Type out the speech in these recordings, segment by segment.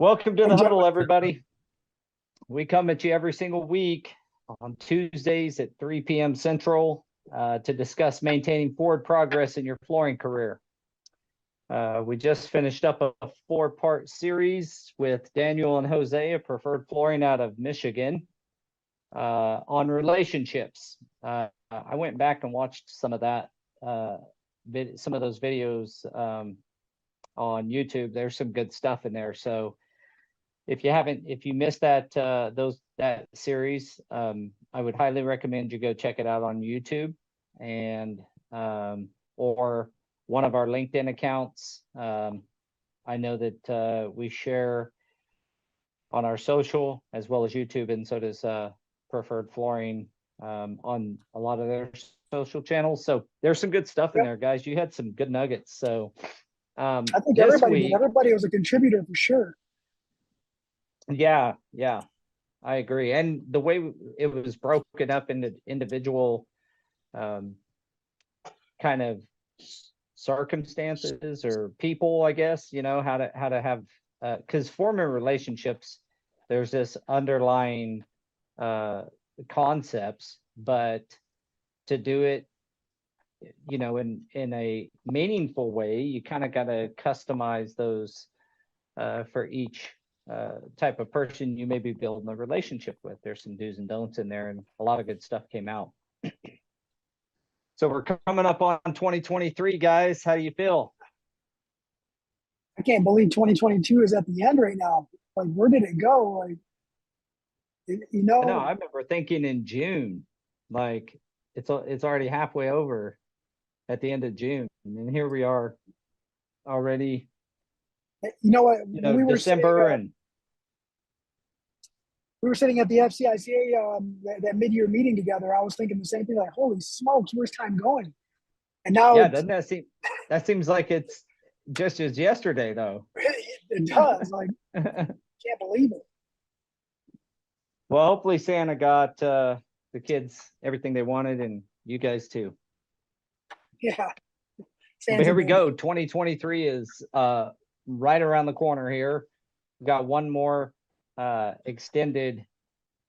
Welcome to Hey, the Jeff. Huddle, everybody. We come at you every single week on Tuesdays at 3 p.m. Central to discuss maintaining forward progress in your flooring career. We just finished up a 4-part series with Daniel and Jose of Preferred Flooring out of Michigan on relationships. I went back and watched some of that, some of those videos on YouTube. There's some good stuff in there. So if you missed that series, I would highly recommend you go check it out on YouTube and or one of our LinkedIn accounts. I know that we share on our social as well as YouTube, and so does Preferred Flooring on a lot of their social channels. So there's some good stuff in there, guys. You had some good nuggets. So I think everybody was a contributor for sure. Yeah, I agree. And the way it was broken up into individual kind of circumstances or people, I guess, how to have, because forming relationships, there's this underlying concepts, but to do it, in a meaningful way, you kind of got to customize those for each type of person you may be building a relationship with. There's some do's and don'ts in there, and a lot of good stuff came out. So we're coming up on 2023, guys. How do you feel? I can't believe 2022 is at the end right now. Like, where did it go? Like, I remember thinking in June, like it's already halfway over at the end of June, and here we are already. You know what? We were December, we were sitting at the FCICA that mid-year meeting together. I was thinking the same thing, like, holy smokes, where's time going? And now, doesn't that seems like it's just as yesterday, though. It does. Like, can't believe it. Well, hopefully Santa got the kids everything they wanted, and you guys too. Yeah. But here we go. 2023 is right around the corner here. We've got one more extended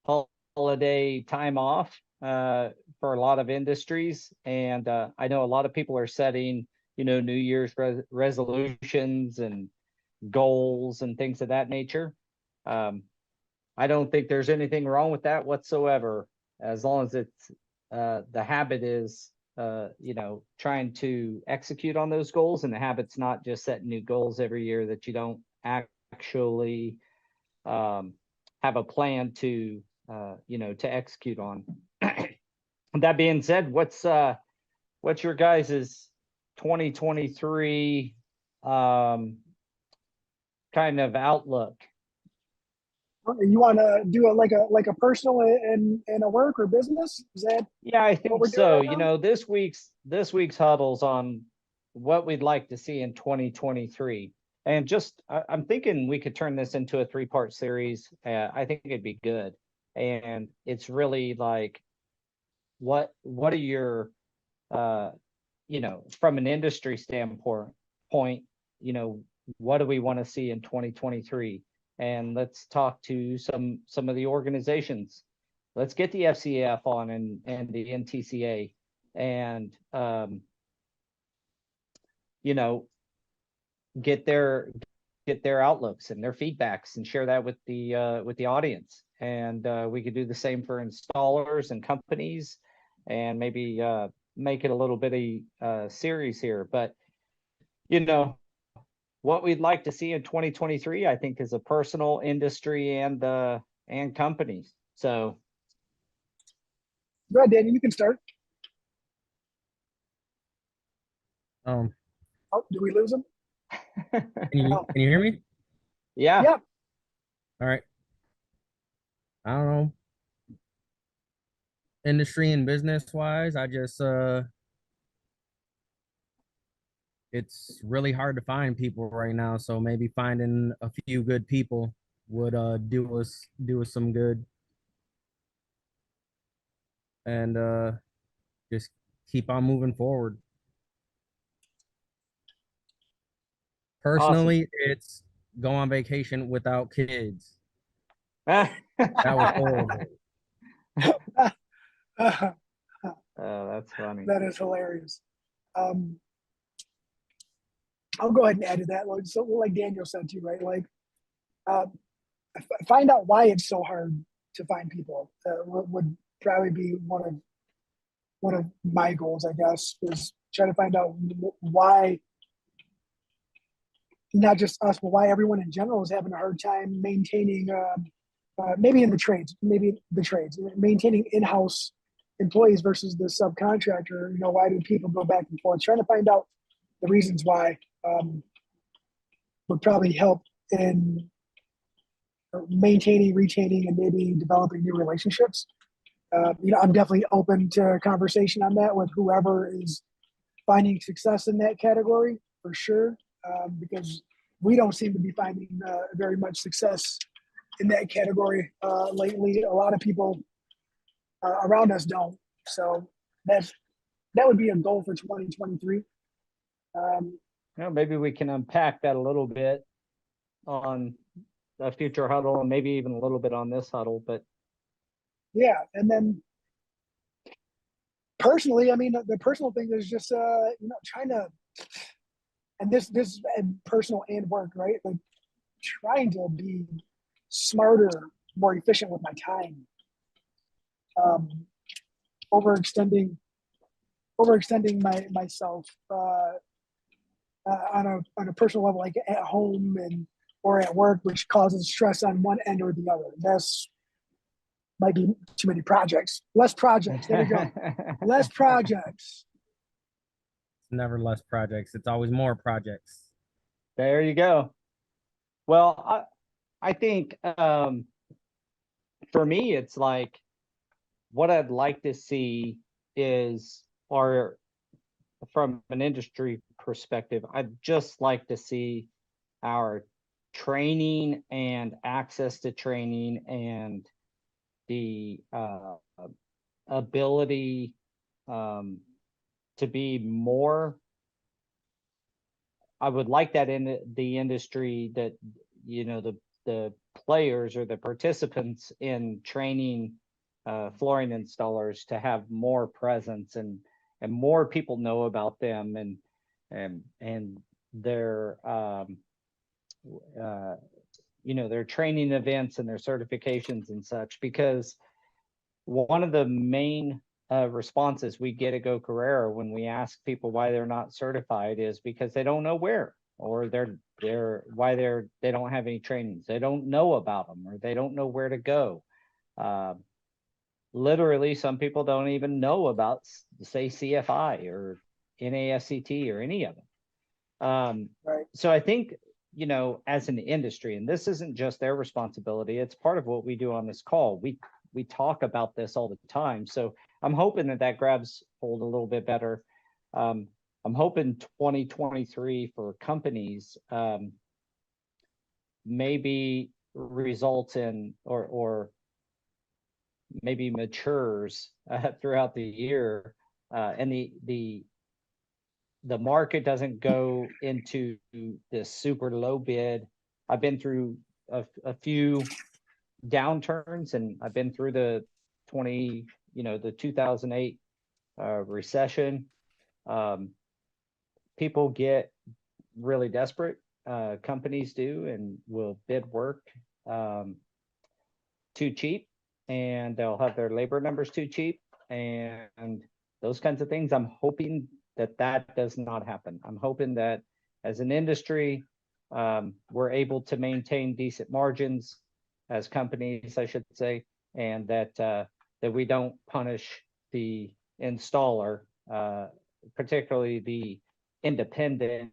holiday time off for a lot of industries, and I know a lot of people are setting New Year's resolutions and goals and things of that nature. I don't think there's anything wrong with that whatsoever, as long as it's the habit is trying to execute on those goals, and the habit's not just setting new goals every year that you don't actually have a plan to to execute on. That being said, what's your guys's 2023 kind of outlook? You want to do like a personal in a work or business? Is that? Yeah, I think so. Right, this week's huddles on what we'd like to see in 2023. And just, I'm thinking we could turn this into a 3-part series. I think it'd be good. And it's really like, what are your, from an industry standpoint, what do we want to see in 2023? And let's talk to some of the organizations. Let's get the FCAF on and the NTCA, and get their outlooks and their feedbacks and share that with the audience. And we could do the same for installers and companies, and maybe make it a little bitty series here. But what we'd like to see in 2023, I think, is a personal, industry, and companies. So go ahead, Danny, you can start. Oh, did we lose him? Can you hear me? Yeah. All right. I don't know. Industry and business wise, I just it's really hard to find people right now, so maybe finding a few good people would do us some good, and just keep on moving forward. Personally, awesome. It's go on vacation without kids. Oh, That was horrible. that's funny. That is hilarious. I'll go ahead and add to that. So, like Daniel said too, right? Like, find out why it's so hard to find people. Would probably be one of my goals, I guess, is try to find out why, not just us, but why everyone in general is having a hard time maintaining, maybe the trades, maintaining in-house employees versus the subcontractor. You know, why do people go back and forth? Trying to find out the reasons why would probably help in maintaining, retaining, and maybe developing new relationships. You know, I'm definitely open to a conversation on that with whoever is finding success in that category for sure, because we don't seem to be finding very much success in that category lately. A lot of people around us don't. So that would be a goal for 2023. Maybe we can unpack that a little bit on a future huddle, and maybe even a little bit on this huddle. But yeah, and then personally, I mean, the personal thing is just you know, trying to, and this is personal and work, right? Like trying to be smarter, more efficient with my time. Overextending myself on a personal level, like at home and or at work, which causes stress on one end or the other. That's might be too many projects. Less projects. There we go. Less projects. It's never less projects. It's always more projects. there you go. Well, I think for me, it's like what I'd like to see is, or from an industry perspective, I'd just like to see our training and access to training and the ability to be more. I would like that in the industry, that, you know, the players or the participants in training flooring installers to have more presence, and more people know about them, and their you know, their training events and their certifications and such. Because one of the main responses we get at Go Carerra when we ask people why they're not certified is because they don't know where, or they don't have any trainings, they don't know about them, or they don't know where to go. Literally, some people don't even know about, say, CFI or NASCT or any of them. Right. So I think, you know, as an industry, and this isn't just their responsibility, it's part of what we do on this call. We talk about this all the time. So I'm hoping that grabs hold a little bit better. I'm hoping 2023 for companies maybe results in, or maybe matures throughout the year, and the market doesn't go into this super low bid. I've been through a few downturns, and I've been through the 2008 recession. People get really desperate, companies do, and will bid work too cheap, and they'll have their labor numbers too cheap, and those kinds of things. I'm hoping that does not happen. I'm hoping that as an industry, we're able to maintain decent margins as companies, I should say, and that we don't punish the installer, particularly the independent,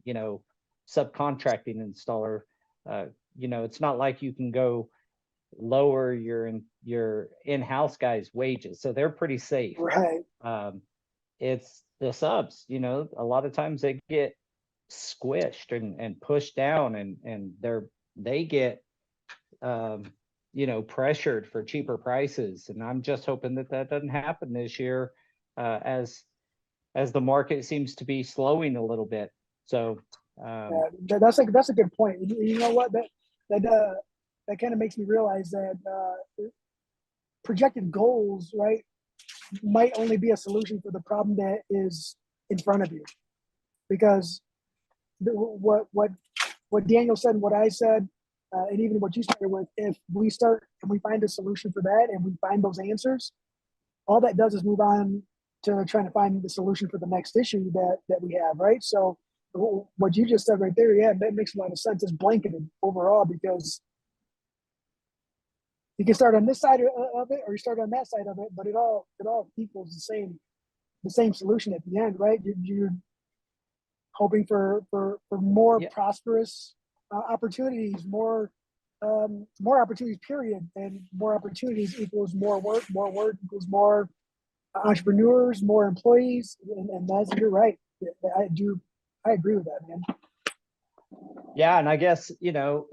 you know, subcontracting installer. You know, it's not like you can go lower your in-house guys' wages, so they're pretty safe. Right. It's the subs, you know, a lot of times they get squished and pushed down, and they get you know, pressured for cheaper prices. And I'm just hoping that doesn't happen this year, as the market seems to be slowing a little bit. So That's a good point. You know what, that kind of makes me realize that projected goals, right, might only be a solution for the problem that is in front of you. Because what Daniel said and what I said, and even what you started with, if we start and we find a solution for that and we find those answers, all that does is move on to trying to find the solution for the next issue that we have, right? So what you just said right there, yeah, that makes a lot of sense. It's blanketed overall, because you can start on this side of it, or you start on that side of it, but it all equals the same solution at the end, right? You're hoping for more prosperous opportunities, more opportunities, period. And more opportunities equals more work equals more entrepreneurs, more employees. And that's, you're right. I agree with that, man. Yeah, and I guess,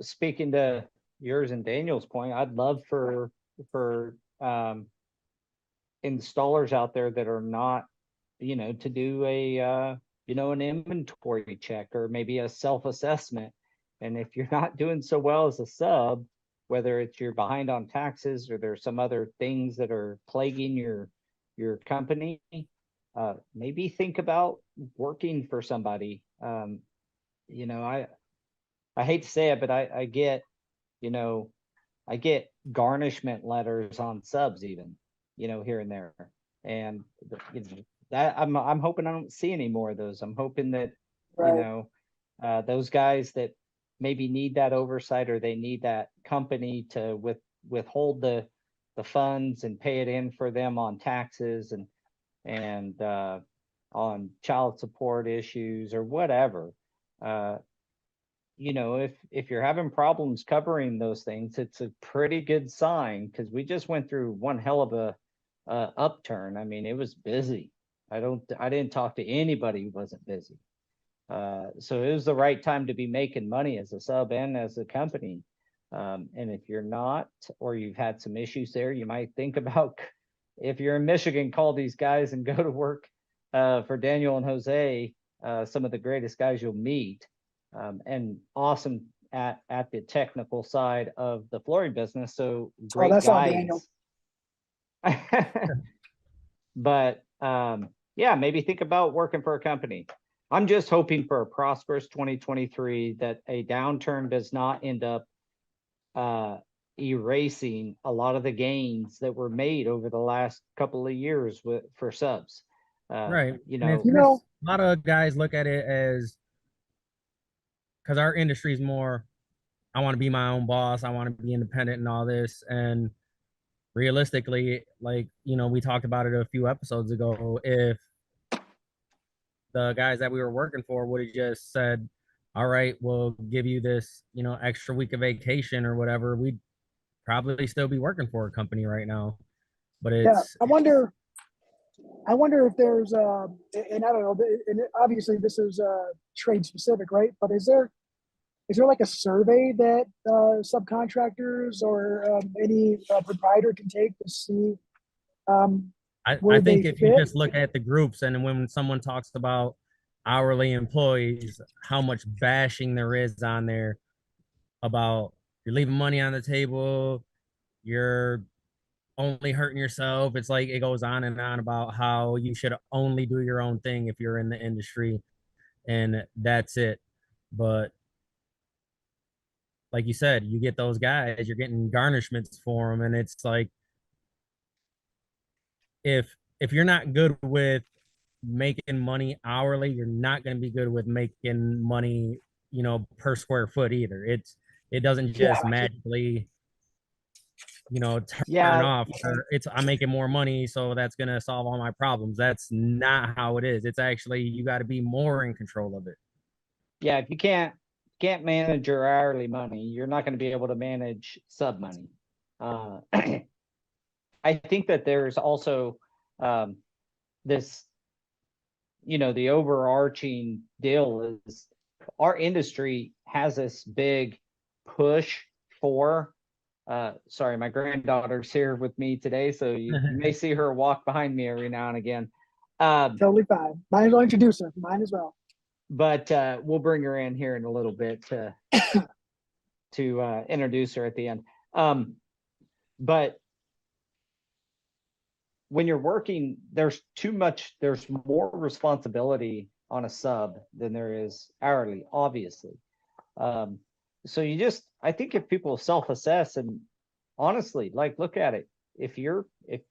speaking to yours and Daniel's point, I'd love for installers out there that are not, to do an inventory check or maybe a self-assessment. And if you're not doing so well as a sub, whether it's you're behind on taxes or there's some other things that are plaguing your company, maybe think about working for somebody. I hate to say it, but I get garnishment letters on subs even, here and there. And that I'm hoping I don't see any more of those. I'm hoping that, Right. Those guys that maybe need that oversight, or they need that company to withhold the funds and pay it in for them on taxes and on child support issues or whatever. If you're having problems covering those things, it's a pretty good sign, because we just went through one hell of a upturn. I mean, it was busy. I didn't talk to anybody who wasn't busy. So it was the right time to be making money as a sub and as a company. And if you're not, or you've had some issues there, you might think about, if you're in Michigan, call these guys and go to work for Daniel and Jose, some of the greatest guys you'll meet, and awesome at the technical side of the flooring business. So great that's all guys. Daniel. But yeah, maybe think about working for a company. I'm just hoping for a prosperous 2023, that a downturn does not end up erasing a lot of the gains that were made over the last couple of years for subs. Right. A lot of guys look at it as, because our industry is more, I want to be my own boss, I want to be independent and all this. And realistically, like, we talked about it a few episodes ago, if the guys that we were working for would have just said, all right, we'll give you this, extra week of vacation or whatever, we'd probably still be working for a company right now. But it's, I wonder if there's and I don't know, and obviously this is trade specific, right? But is there like a survey that subcontractors or any proprietor can take to see I think if you just look at the groups, and when someone talks about hourly employees, how much bashing there is on there about, you're leaving money on the table, you're only hurting yourself. It's like, it goes on and on about how you should only do your own thing if you're in the industry, and that's it. But like you said, you get those guys, you're getting garnishments for them, and it's like, if you're not good with making money hourly, you're not going to be good with making money, per square foot either. It doesn't just magically, turn off, or I'm making more money, so that's going to solve all my problems. That's not how it is. It's actually, you got to be more in control of it. Yeah, if you can't manage your hourly money, you're not going to be able to manage sub money. I think that there's also this, the overarching deal is, our industry has this big push for, sorry, my granddaughter's here with me today, so you may see her walk behind me every now and again. Totally fine. Might as well introduce her. Mine as well. but we'll bring her in here in a little bit to introduce her at the end. But when you're working, there's more responsibility on a sub than there is hourly, obviously. So I think if people self-assess and honestly, like, look at it, if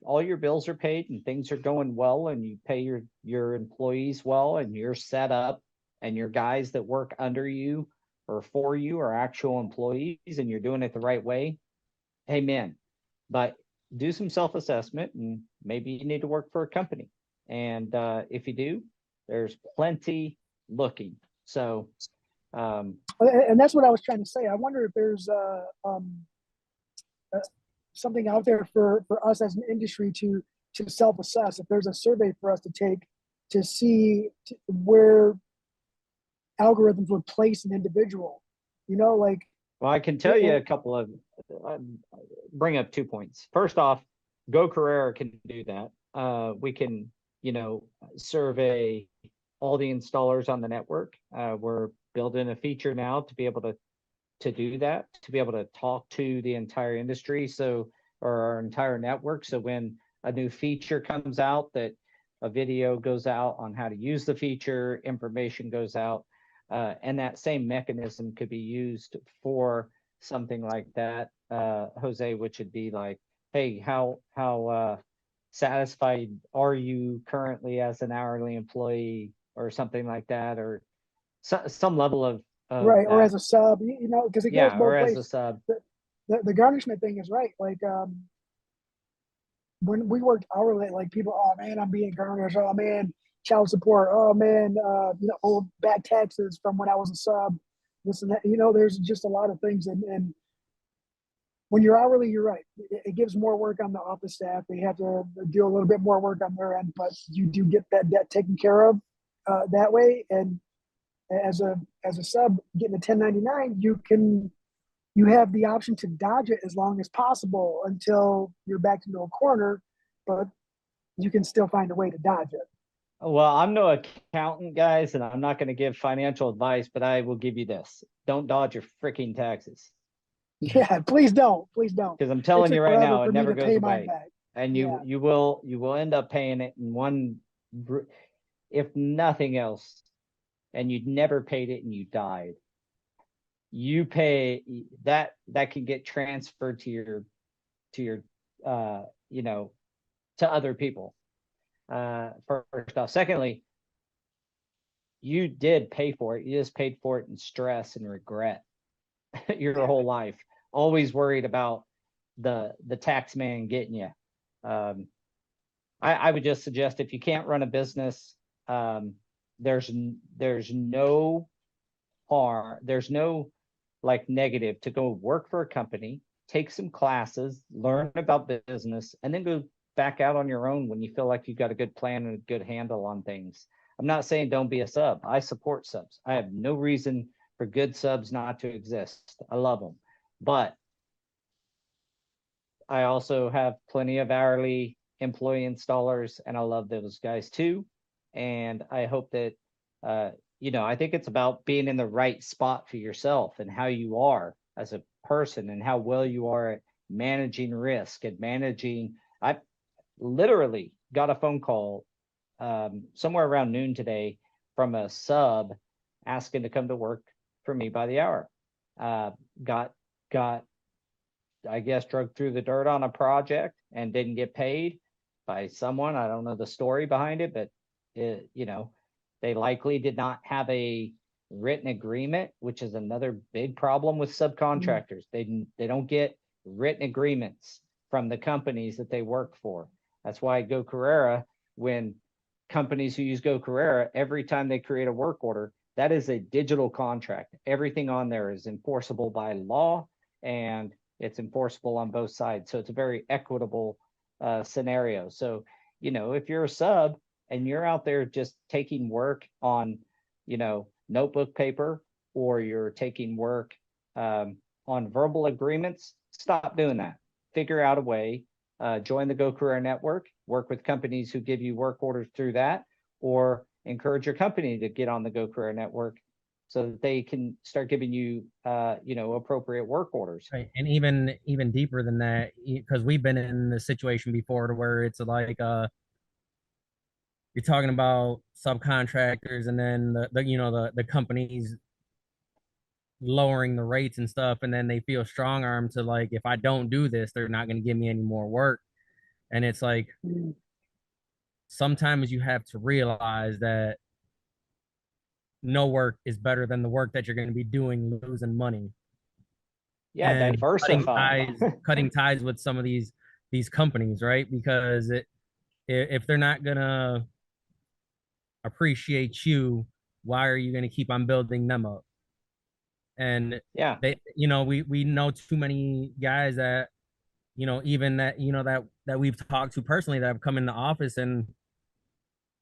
all your bills are paid and things are going well and you pay your employees well and you're set up and your guys that work under you or for you are actual employees and you're doing it the right way, amen. But do some self-assessment and maybe you need to work for a company. And if you do, there's plenty looking. So and that's what I was trying to say. I wonder if there's something out there for us as an industry to self-assess. If there's a survey for us to take to see where algorithms would place an individual, like. Well, I can tell you a couple of, bring up 2 points. First off, Go Carerra can do that. We can, survey all the installers on the network. We're building a feature now to be able to do that, to be able to talk to the entire industry, or our entire network. So when a new feature comes out, that a video goes out on how to use the feature, information goes out. And that same mechanism could be used for something like that, Jose, which would be like, hey, how satisfied are you currently as an hourly employee or something like that, or some level of right, that. Or as a sub, because it goes both or ways. As a sub. The garnishment thing is right. Like when we worked hourly, like people, oh man, I'm being garnished. Oh man, child support. Oh man, old back taxes from when I was a sub. This and that. There's just a lot of things, and when you're hourly, you're right. It gives more work on the office staff. They have to do a little bit more work on their end, but you do get that debt taken care of that way. And as a sub getting a 1099, you have the option to dodge it as long as possible until you're backed into a corner, but you can still find a way to dodge it. Well, I'm no accountant, guys, and I'm not going to give financial advice, but I will give you this. Don't dodge your freaking taxes. Yeah, please don't. Because I'm telling you right now, it never goes away. And Yeah. you will end up paying it in one, if nothing else, and you'd never paid it and you died. You pay that can get transferred to your to other people. First off. Secondly, you did pay for it. You just paid for it in stress and regret your whole life. Always worried about the tax man getting you. I would just suggest, if you can't run a business, there's no harm. There's no negative to go work for a company, take some classes, learn about business, and then go back out on your own when you feel like you've got a good plan and a good handle on things. I'm not saying don't be a sub. I support subs. I have no reason for good subs not to exist. I love them. But I also have plenty of hourly employee installers, and I love those guys too. And I hope that, I think it's about being in the right spot for yourself and how you are as a person and how well you are at managing risk and managing. I literally got a phone call somewhere around noon today from a sub asking to come to work for me by the hour. Got I guess drug through the dirt on a project and didn't get paid by someone. I don't know the story behind it, but they likely did not have a written agreement, which is another big problem with subcontractors. They don't get written agreements from the companies that they work for. That's why Go Carerra, when companies who use Go Carerra, every time they create a work order, that is a digital contract. Everything on there is enforceable by law, and it's enforceable on both sides. So it's a very equitable scenario. So, if you're a sub and you're out there just taking work on, notebook paper, or you're taking work on verbal agreements, stop doing that. Figure out a way, join the Go Carerra network, work with companies who give you work orders through that, or encourage your company to get on the Go Career network so that they can start giving you, appropriate work orders. Right. And even deeper than that, because we've been in the situation before to where it's like you're talking about subcontractors, and then the companies lowering the rates and stuff, and then they feel strong armed to, like, if I don't do this, they're not going to give me any more work. And it's like, sometimes you have to realize that no work is better than the work that you're going to be doing losing money. Yeah, And diversify. cutting ties with some of these companies, right? Because if they're not gonna appreciate you, why are you gonna keep on building them up? And Yeah. we know too many guys that, even that we've talked to personally, that have come in the office, and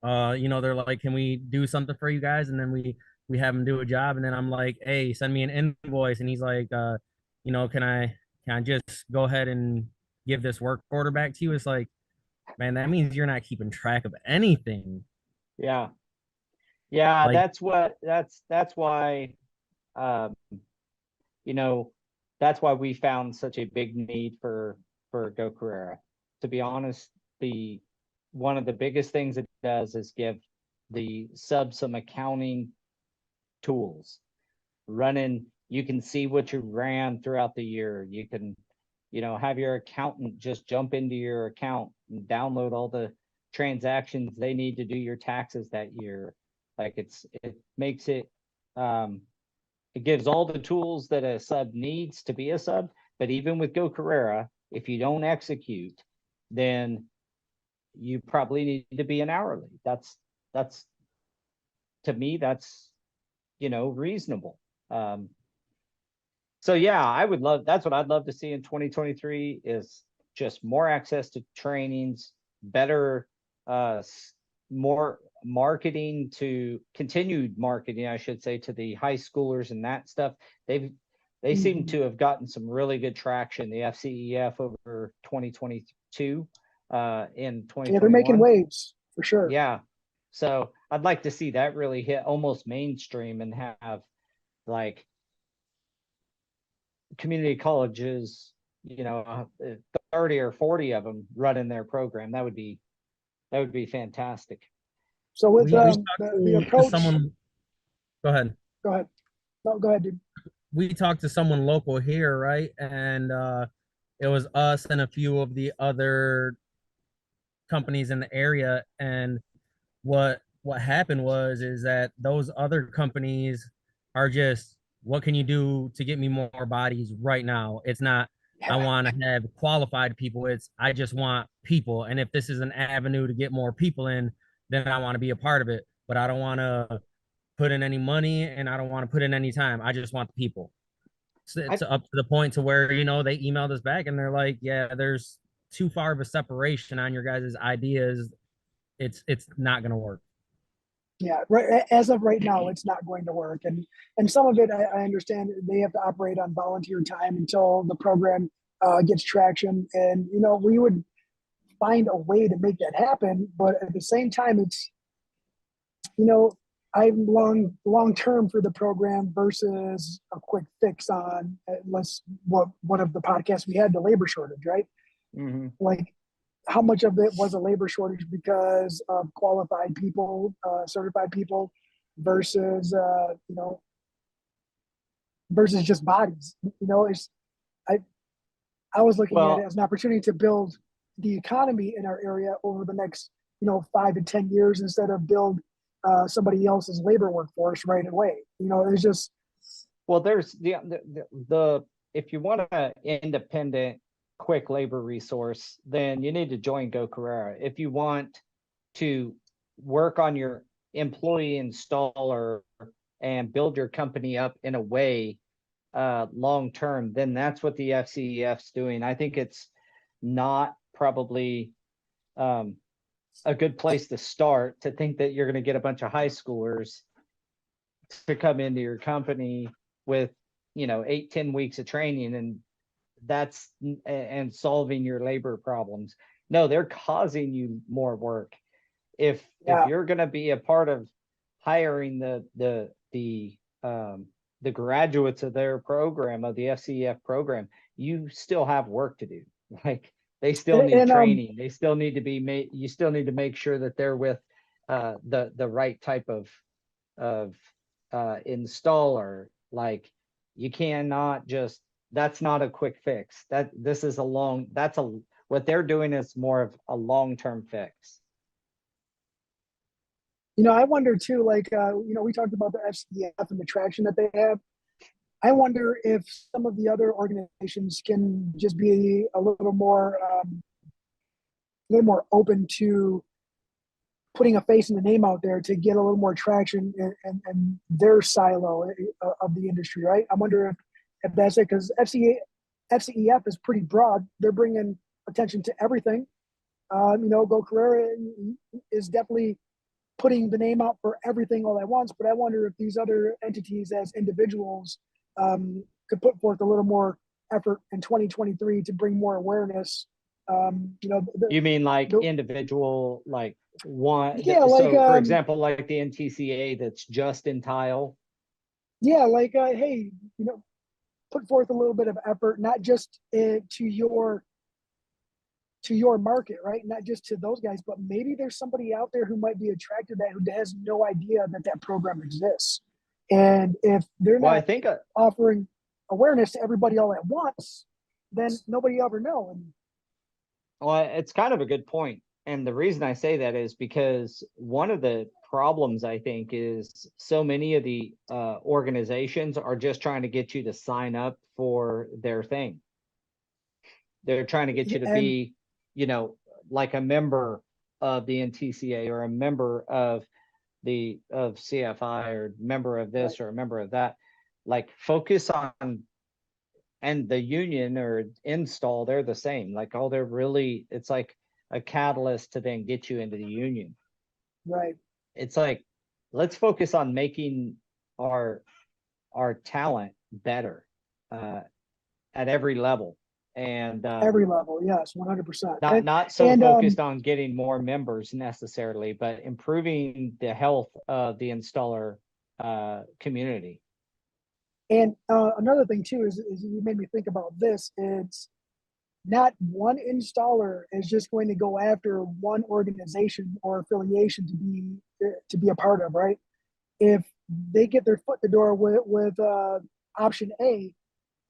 they're like, can we do something for you guys? And then we have them do a job, and then I'm like, hey, send me an invoice. And he's like, can I just go ahead and give this work order back to you? It's like, man, that means you're not keeping track of anything. Yeah. Yeah. Like, That's why, um, that's why we found such a big need for Go Carrera. To be honest, one of the biggest things it does is give the sub some accounting tools. You can see what you ran throughout the year. You can, have your accountant just jump into your account and download all the transactions they need to do your taxes that year. Like it makes it, it gives all the tools that a sub needs to be a sub. But even with Go Carrera, if you don't execute, then you probably need to be an hourly. That's to me, that's reasonable. So yeah, that's what I'd love to see in 2023, is just more access to trainings, better, more marketing, to continued marketing, I should say, to the high schoolers and that stuff. They seem to have gotten some really good traction, the FCEF, over 2022, in 2021. Yeah, they're making waves for sure. Yeah. So I'd like to see that really hit almost mainstream and have, like, community colleges, 30 or 40 of them running their program. That would be fantastic. So with we talked the to approach, someone. Go ahead. go ahead. No, go ahead, dude. We talked to someone local here, right? And it was us and a few of the other companies in the area. And what happened is that those other companies are just, what can you do to get me more bodies right now? It's not, I want to have qualified people. It's, I just want people. And if this is an avenue to get more people in, then I want to be a part of it. But I don't want to put in any money, and I don't want to put in any time. I just want the people. So it's up to the point to where, they emailed us back and they're like, yeah, there's too far of a separation on your guys' ideas. It's not going to work. Yeah, right. As of right now, it's not going to work, and some of it I understand they have to operate on volunteer time until the program gets traction, and we would find a way to make that happen. But at the same time, it's I'm long term for the program versus a quick fix on, unless one of the podcasts we had, the labor shortage, right? Mm-hmm. Like, how much of it was a labor shortage because of qualified people, certified people, versus versus just bodies. It's I was looking at it as an opportunity to build the economy in our area over the next 5 to 10 years, instead of build somebody else's labor workforce right away. It's just, well, there's the if you want an independent, quick labor resource, then you need to join Go Carerra. If you want to work on your employee installer and build your company up in a way, long term, then that's what the FCEF's doing. I think it's not probably a good place to start, to think that you're going to get a bunch of high schoolers to come into your company with 8-10 weeks of training and solving your labor problems. No, they're causing you more work. If you're going to be a part of hiring the graduates of their program, of the FCEF program, you still have work to do. Like, they still need And, training. They still need to be made. You still need to make sure that they're with the right type of installer. Like, you cannot just, that's not a quick fix. What they're doing is more of a long-term fix. I wonder too, like, we talked about the FCF and the traction that they have. I wonder if some of the other organizations can just be a little more open to putting a face and a name out there to get a little more traction in their silo of the industry, right? I wonder if that's it, because FCEF is pretty broad. They're bringing attention to everything. Go Carerra is definitely putting the name out for everything all at once, but I wonder if these other entities as individuals could put forth a little more effort in 2023 to bring more awareness. You mean like individual, like one? Yeah, so for example, like the NTCA that's just in tile. Yeah, like, hey, put forth a little bit of effort, not just to your market, right? Not just to those guys, but maybe there's somebody out there who might be attracted to that, who has no idea that program exists. And if they're not offering awareness to everybody all at once, then nobody ever know. And well, it's kind of a good point. And the reason I say that is because one of the problems, I think, is so many of the organizations are just trying to get you to sign up for their thing. They're trying to get you to be, like a member of the NTCA or a member of CFI or member of this or a member of that. Like, focus on, and the union or install, they're the same. Like, it's like a catalyst to then get you into the union. Right. It's like, let's focus on making our talent better at every level. And every level, yes, 100%. Not so focused on getting more members necessarily, but improving the health of the installer community. And another thing too is you made me think about this. It's not one installer is just going to go after one organization or affiliation to be a part of, right? If they get their foot in the door with option A,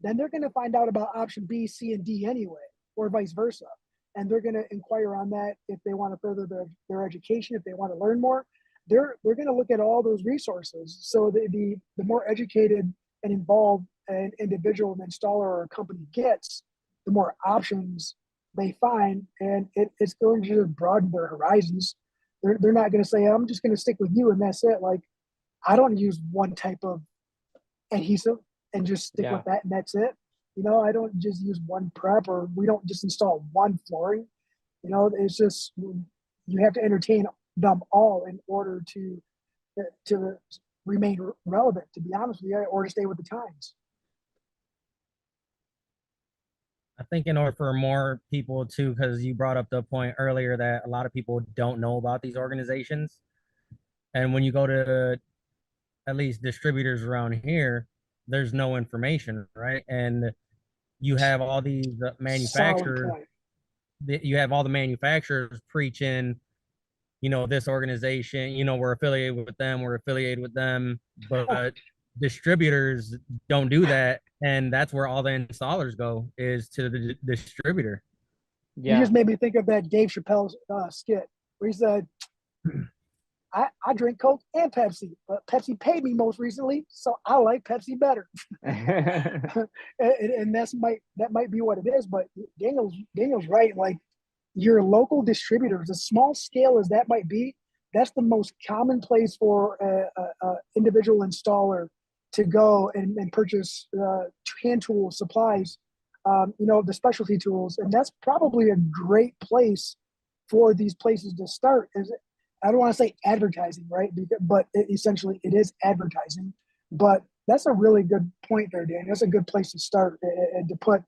then they're going to find out about option B, C, and D anyway, or vice versa. And they're going to inquire on that if they want to further their education, if they want to learn more. They're going to look at all those resources. So the more educated and involved an individual, an installer, or a company gets, the more options they find, and it's going to just broaden their horizons. They're not going to say, I'm just going to stick with you and that's it. Like, I don't use one type of adhesive and just stick with that and that's it. I don't just use one prep, or we don't just install one flooring. It's just, you have to entertain them all in order to remain relevant, to be honest with you, or to stay with the times. I think in order for more people to, because you brought up the point earlier that a lot of people don't know about these organizations. And when you go to at least distributors around here, there's no information, right? And you have all these manufacturers, you have all the manufacturers preaching, this organization, we're affiliated with them, but distributors don't do that. And that's where all the installers go, is to the distributor. Yeah. You just made me think of that Dave Chappelle skit where he said, I drink Coke and Pepsi, but Pepsi paid me most recently, so I like Pepsi better. and that might be what it is, but Daniel's right. Like, your local distributors, as small scale as that might be, that's the most common place for a individual installer to go and purchase hand tool supplies, the specialty tools. And that's probably a great place for these places to start. I don't want to say advertising, right? But essentially it is advertising. But that's a really good point there, Dan. That's a good place to start, and to put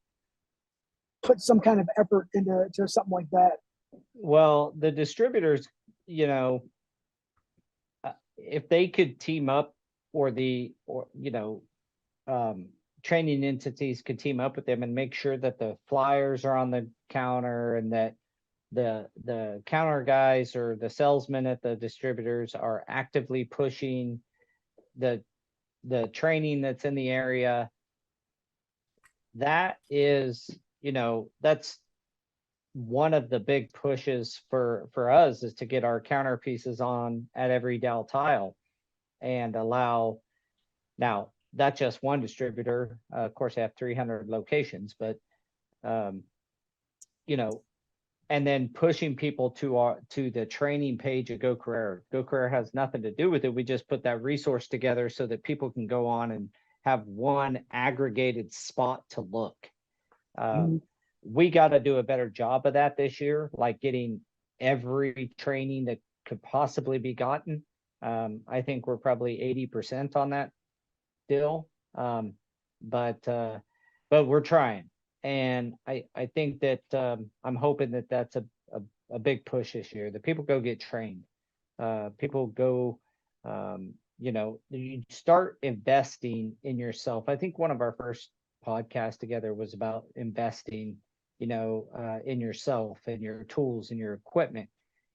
some kind of effort into something like that. Well, the distributors, if they could team up, or training entities could team up with them and make sure that the flyers are on the counter, and that the counter guys or the salesmen at the distributors are actively pushing the training that's in the area. That is, that's one of the big pushes for us, is to get our counter pieces on at every Dow tile, and allow, now that's just one distributor. Of course, they have 300 locations, but and then pushing people to the training page of Go Carerra. Go Carerra has nothing to do with it. We just put that resource together so that people can go on and have one aggregated spot to look. We got to do a better job of that this year, like getting every training that could possibly be gotten. I think we're probably 80% on that deal, but we're trying. And I think that I'm hoping that that's a big push this year, that people go get trained. People go, you start investing in yourself. I think one of our first podcasts together was about investing, in yourself and your tools and your equipment.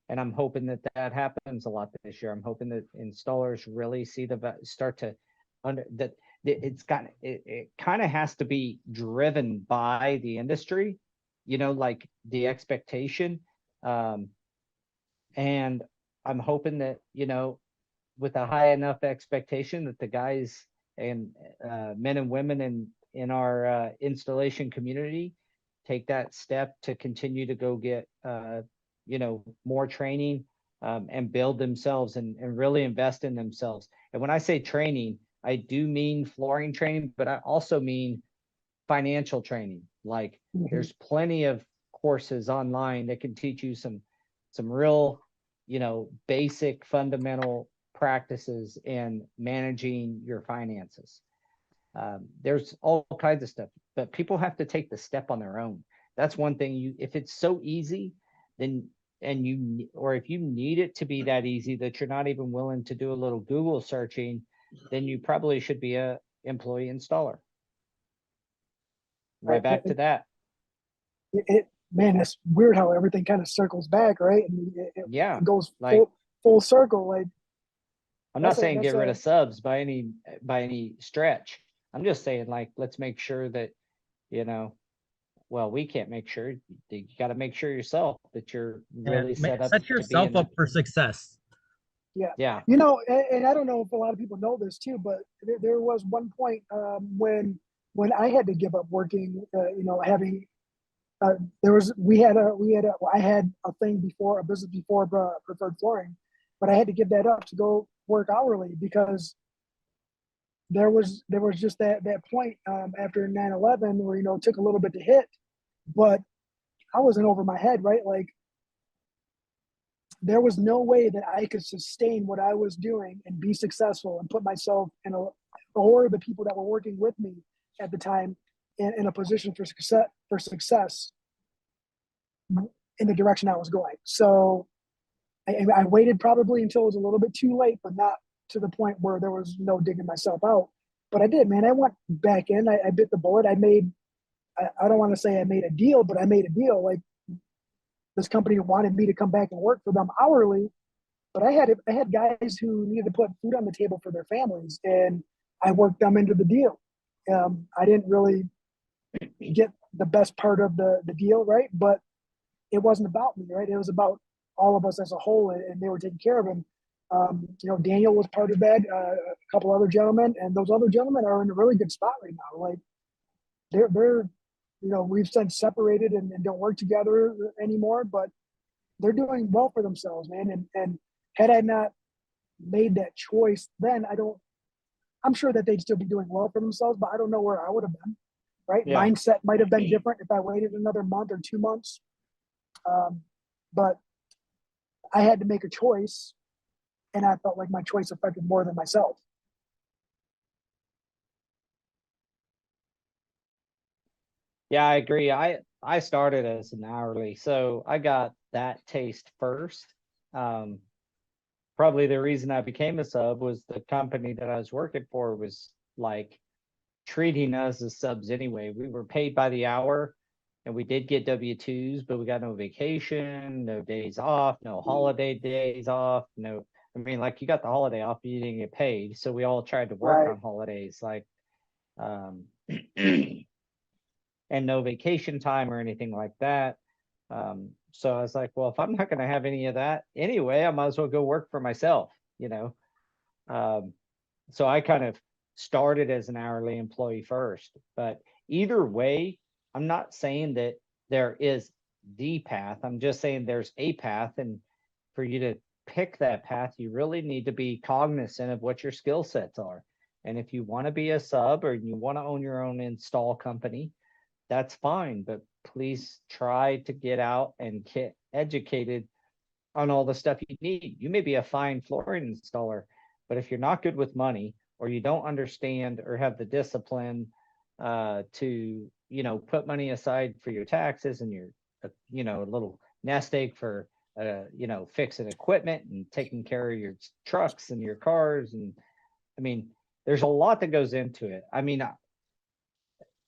And I'm hoping that that happens a lot this year. I'm hoping that installers really see start to that it kind of has to be driven by the industry, like the expectation. And I'm hoping that, with a high enough expectation, that the guys and men and women in our installation community take that step to continue to go get, more training, and build themselves and really invest in themselves. And when I say training, I do mean flooring training, but I also mean financial training. Like there's plenty of courses online that can teach you some real, basic fundamental practices in managing your finances. There's all kinds of stuff, but people have to take the step on their own. That's one thing. If it's so easy, then if you need it to be that easy that you're not even willing to do a little Google searching, then you probably should be a employee installer. Right back to that. Man, it's weird how everything kind of circles back, right? And it goes full circle. Like, I'm not saying get rid of subs by any stretch. I'm just saying, like, let's make sure that, well, we can't make sure. You got to make sure yourself that you're really set up. Set yourself up for success. Yeah. And I don't know if a lot of people know this too, but there was one point when I had to give up working, having I had a business before preferred flooring, but I had to give that up to go work hourly, because there was just that point after 9/11 where, it took a little bit to hit, but I wasn't over my head, right? Like, there was no way that I could sustain what I was doing and be successful and put myself or the people that were working with me at the time in a position for success in the direction I was going. So I waited probably until it was a little bit too late, but not to the point where there was no digging myself out. But I did, man. I went back in. I bit the bullet. I don't want to say I made a deal, but I made a deal. Like, this company wanted me to come back and work for them hourly, but I had guys who needed to put food on the table for their families, and I worked them into the deal. I didn't really get the best part of the deal, right? But it wasn't about me, right? It was about all of us as a whole, and they were taking care of him. Daniel was part of that, a couple other gentlemen, and those other gentlemen are in a really good spot right now. Like, they're we've since separated and don't work together anymore, but they're doing well for themselves, man. And had I not made that choice then, I'm sure that they'd still be doing well for themselves, but I don't know where I would have been, right? Yeah. Mindset might have been different if I waited another month or 2 months. But I had to make a choice, and I felt like my choice affected more than myself. Yeah, I agree. I started as an hourly, so I got that taste first. probably the reason I became a sub was the company that I was working for was like treating us as subs anyway. We were paid by the hour and we did get W-2s, but we got no vacation, no days off, no holiday days off, no, I mean, like you got the holiday off, but you didn't get paid. So we all tried to work Right. on holidays, like, and no vacation time or anything like that. So I was like, well, if I'm not going to have any of that anyway, I might as well go work for myself, you know? So I kind of started as an hourly employee first, but either way, I'm not saying that there is the path. I'm just saying there's a path, and for you to pick that path, you really need to be cognizant of what your skill sets are. And if you want to be a sub or you want to own your own install company, that's fine, but please try to get out and get educated on all the stuff you need. You may be a fine flooring installer, but if you're not good with money, or you don't understand or have the discipline to, you know, put money aside for your taxes and your, you know, a little nest egg for, you know, fixing equipment and taking care of your trucks and your cars. And I mean, there's a lot that goes into it. I mean,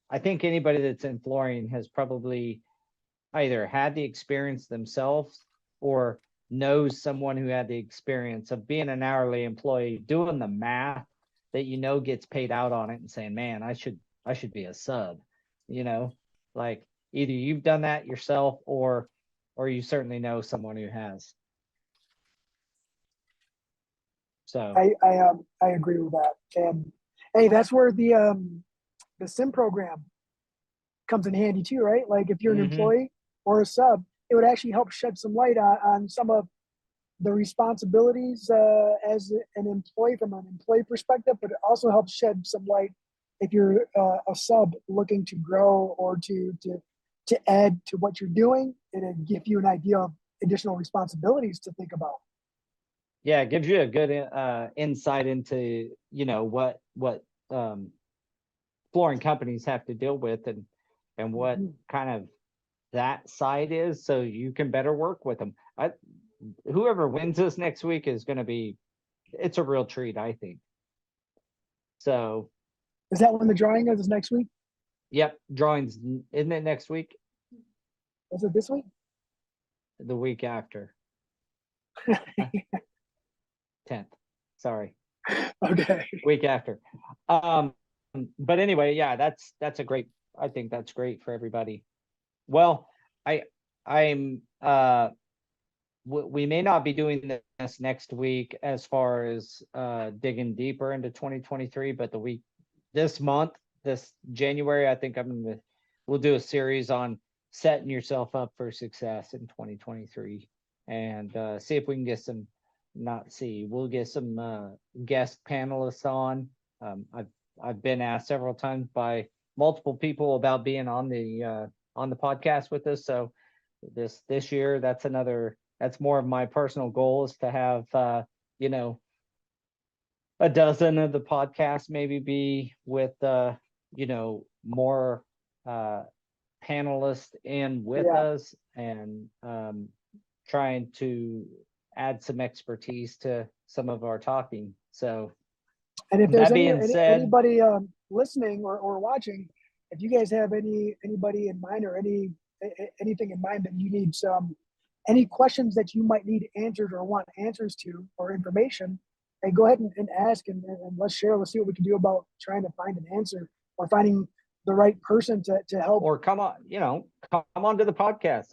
I think anybody that's in flooring has probably either had the experience themselves or knows someone who had the experience of being an hourly employee, doing the math that you know gets paid out on it and saying, man, I should be a sub, you know, like either you've done that yourself or you certainly know someone who has. So I agree with that. And hey, that's where the sim program comes in handy too, right? Like if you're an employee or a sub, it would actually help shed some light on some of the responsibilities as an employee from an employee perspective, but it also helps shed some light if you're a sub looking to grow or to add to what you're doing, and give you an idea of additional responsibilities to think about. yeah, it gives you a good insight into, you know, what flooring companies have to deal with and what kind of that side is, so you can better work with them. Whoever wins this next week is going to be, it's a real treat, I think. So Is that when the drawing is next week? yep, drawings, isn't it next week? Is it this week? The week after. 10th, sorry. Okay. Week after. But anyway, yeah, that's a great, I think that's great for everybody. Well, I'm we may not be doing this next week as far as digging deeper into 2023, but this month, this January, I think we'll do a series on setting yourself up for success in 2023 and see if we can get we'll get some guest panelists on. I've been asked several times by multiple people about being on the podcast with us. So this year, that's more of my personal goal, is to have you know, a dozen of the podcasts maybe be with you know, more panelists in with us, and trying to add some expertise to some of our talking. So and if there's that being said, anybody listening or watching, if you guys have anybody in mind or anything in mind that you need any questions that you might need answered or want answers to or information, hey, go ahead and ask, and let's share. Let's see what we can do about trying to find an answer or finding the right person to help. Or come on, you know, come on to the podcast.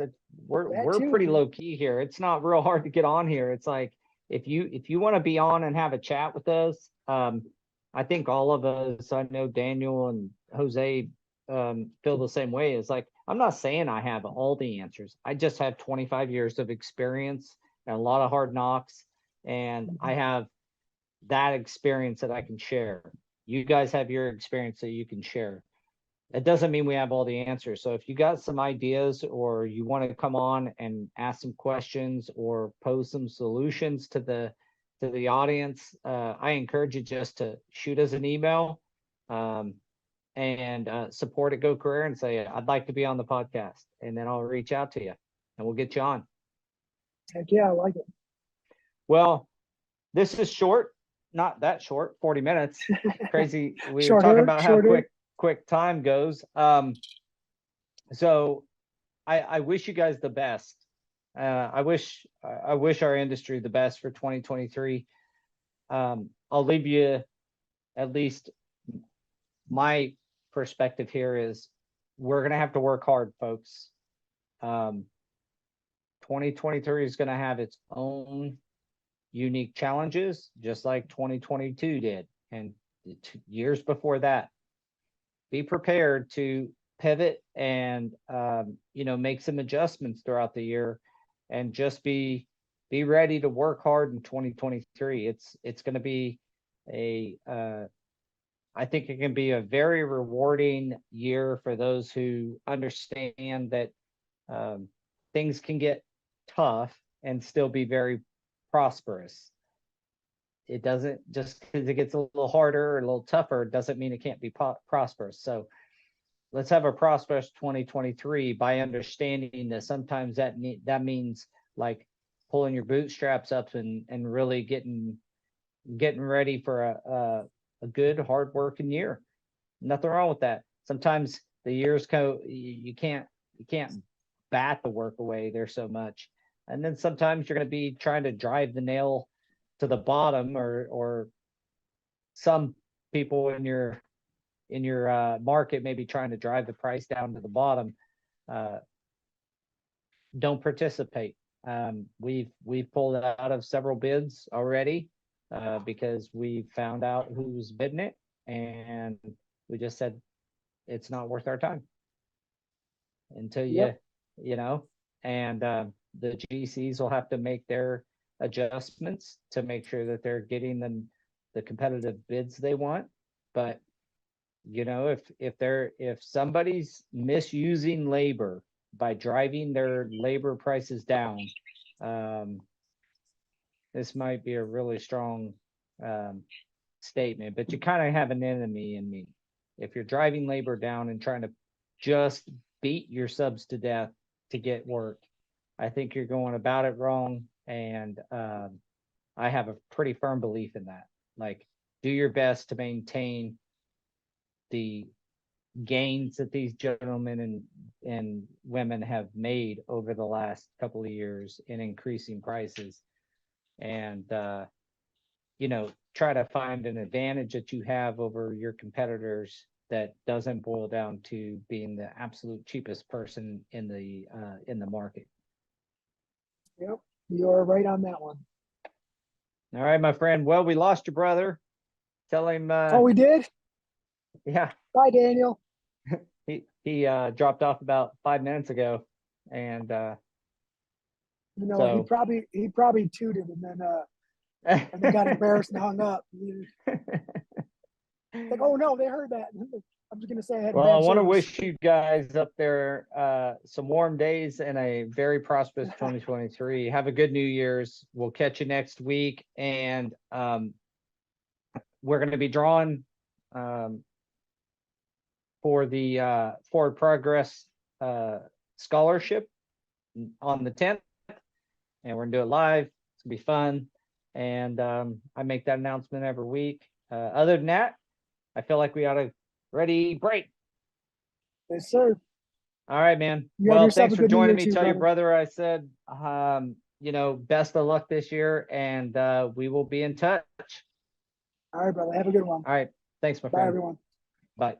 We're pretty low key here. It's not real hard to get on here. It's like, if you want to be on and have a chat with us, I think all of us, I know Daniel and Jose feel the same way. It's like, I'm not saying I have all the answers. I just have 25 years of experience and a lot of hard knocks, and I have that experience that I can share. You guys have your experience that you can share. It doesn't mean we have all the answers. So if you got some ideas, or you want to come on and ask some questions or pose some solutions to the audience, I encourage you just to shoot us an email and support at Go Carerra and say, I'd like to be on the podcast, and then I'll reach out to you and we'll get you on. Heck yeah, I like it. Well, this is short, not that short, 40 minutes. Crazy. We were Shorter, talking about how shorter. quick time goes. So I wish you guys the best. I wish our industry the best for 2023. I'll leave you, at least my perspective here is, we're gonna have to work hard, folks. 2023 is gonna have its own unique challenges, just like 2022 did, and the years before that. Be prepared to pivot and make some adjustments throughout the year, and just be ready to work hard in 2023. It's going to be I think it can be a very rewarding year for those who understand that things can get tough and still be very prosperous. It doesn't, just because it gets a little harder or a little tougher, doesn't mean it can't be prosperous. So let's have a prosperous 2023 by understanding that sometimes that means like pulling your bootstraps up and really getting ready for a good, hard-working year. Nothing wrong with that. Sometimes the years go, you can't bat the work away. There's so much. And then sometimes you're going to be trying to drive the nail to the bottom, or some people in your market may be trying to drive the price down to the bottom. Don't participate. We've pulled out of several bids already because we found out who's bidding it, and we just said it's not worth our time until and the GCs will have to make their adjustments to make sure that they're getting the competitive bids they want. But if somebody's misusing labor by driving their labor prices down, this might be a really strong statement, but you kind of have an enemy in me. If you're driving labor down and trying to just beat your subs to death to get work, I think you're going about it wrong. And I have a pretty firm belief in that. Like, do your best to maintain the gains that these gentlemen and women have made over the last couple of years in increasing prices, and try to find an advantage that you have over your competitors that doesn't boil down to being the absolute cheapest person in the market. Yep, you're right on that one. All right, my friend. Well, we lost your brother. Tell him. Oh, we did? Yeah. Bye, Daniel. He dropped off about 5 minutes ago, and he probably tooted and then got embarrassed and hung up. Like, oh no, they heard that. I'm just gonna say I had. Well, I want to service. wish you guys up there some warm days and a very prosperous 2023. Have a good New Year's. We'll catch you next week, and we're going to be drawing for the Forward Progress scholarship on the 10th, and we're going to do it live. It's going to be fun, and I make that announcement every week. Other than that, I feel like we ought to ready break. Yes, sir. All right, man. Well, thanks for joining me. Tell your brother I said, best of luck this year, and we will be in touch. All right, brother. Have a good one. All right. Thanks, my Bye, friend. everyone. Bye.